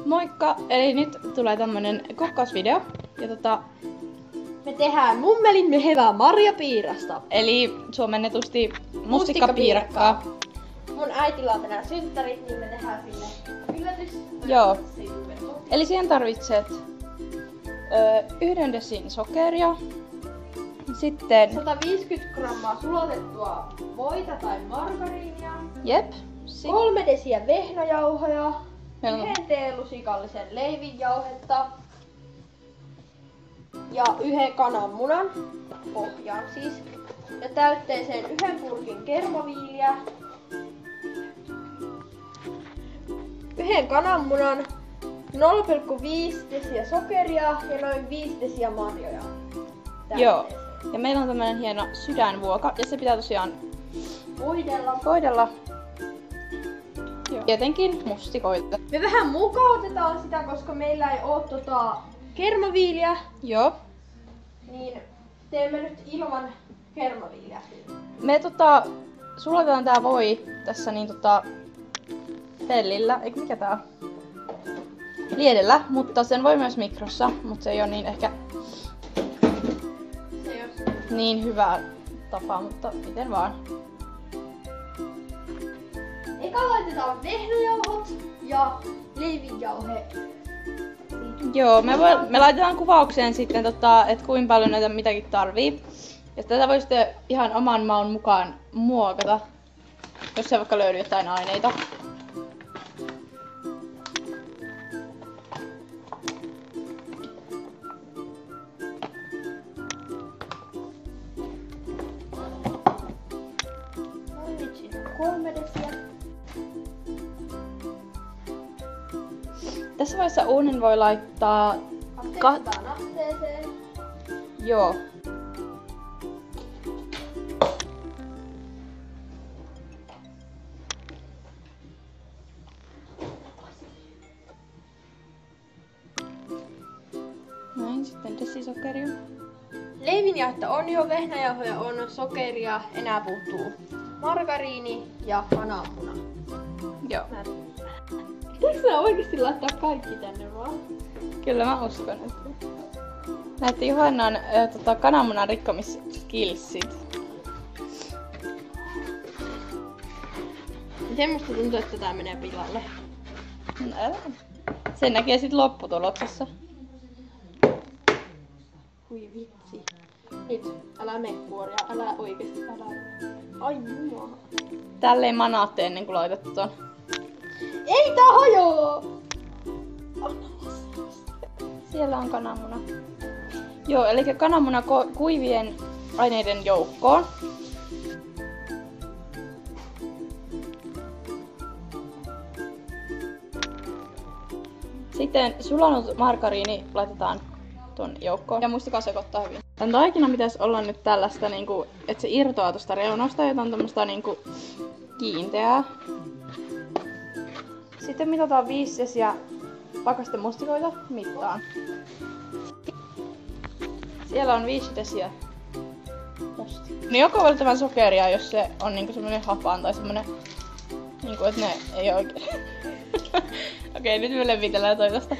Moikka! Eli nyt tulee tämmönen kokkausvideo. Ja me tehdään mummelin hyvää marjapiirasta. eli suomennetusti mustikkapiirakkaa. Mun äitillä on tänään synttärit, niin me tehdään sille yllätys. Joo. Eli siihen tarvitset 1 desin sokeria. Sitten 150 grammaa sulatettua voita tai margariinia. jep. 3 desiä vehnäjauhoja. Meillä on 1 teelusikallisen leivinjauhetta. Ja 1 kananmunan pohjaan siis. Ja täytteeseen 1 purkin kermaviiliä. 1 kananmunan, 0,5 desiä sokeria ja noin 5 desiä marjoja. Joo. Ja meillä on tämmönen hieno sydänvuoka ja se pitää tosiaan voidella. Joo. Tietenkin mustikoita. Me vähän mukautetaan sitä, koska meillä ei oo kermaviiliä. Joo. Niin teemme nyt ilman kermaviiliä. Me sulatetaan tää voi tässä niin pellillä, eikö mikä tää on? Liedellä, mutta sen voi myös mikrossa, mutta se ei oo niin ehkä niin hyvä tapa, mutta miten vaan. Eka laitetaan vehnäjauhot ja leivinjauhe. Joo, me laitetaan kuvaukseen sitten, että kuinka paljon näitä mitäkin tarvii. Ja tätä voi sitten ihan oman maun mukaan muokata, jos ei vaikka löydy jotain aineita. Nyt siinä on 3 desiä. Tässä vaiheessa uunin voi laittaa Asetetaan asteeseen. Joo. Näin, sitten desisokeria. Leivinjauhetta on jo, vehnäjauhoja on, sokeria, enää puuttuu margariini ja kananmuna. Joo. Pitäisikö sä oikeesti laittaa kaikki tänne vaan? Kyllä mä uskon, että näytti Johannan kananmunan rikkomisskillsit. Miten musta tuntuu, että tää menee pilalle? No älä. Sen näkee sit lopputuloksessa. Hui vitsi. Nyt, älä mene kuoria, älä oikeesti, älä. Ai mua. Tälleen manaatte ennen kuin laitat ton. Ei tää hajoa! Siellä on kananmuna. Joo, eli kananmuna kuivien aineiden joukkoon. Sitten sulanut margariini laitetaan ton joukkoon. Ja muistakaa sekoittaa hyvin. Tän taikinan pitäisi olla nyt tällaista, että se irtoaa tosta reunasta, jota on tämmöstä kiinteää. Sitten mitataan 5 desiä pakastemustikoita mittaan. Siellä on 5 desiä mustikkaa. Niin joko valitaan sokeria, jos se on semmonen hapaan tai semmonen, että ne ei oikein. Okei, nyt me levitellään toi tosta.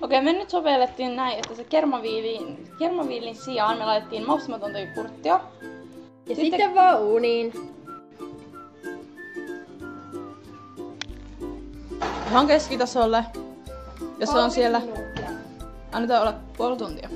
Okei, me nyt sovellettiin näin, että se kermaviilin sijaan me laitettiin maustamatonta jogurttia. Ja sitten vaan uuniin. Ihan keskitasolle. Ja se on siellä. Minuuttia. Annetaan olla puoli tuntia.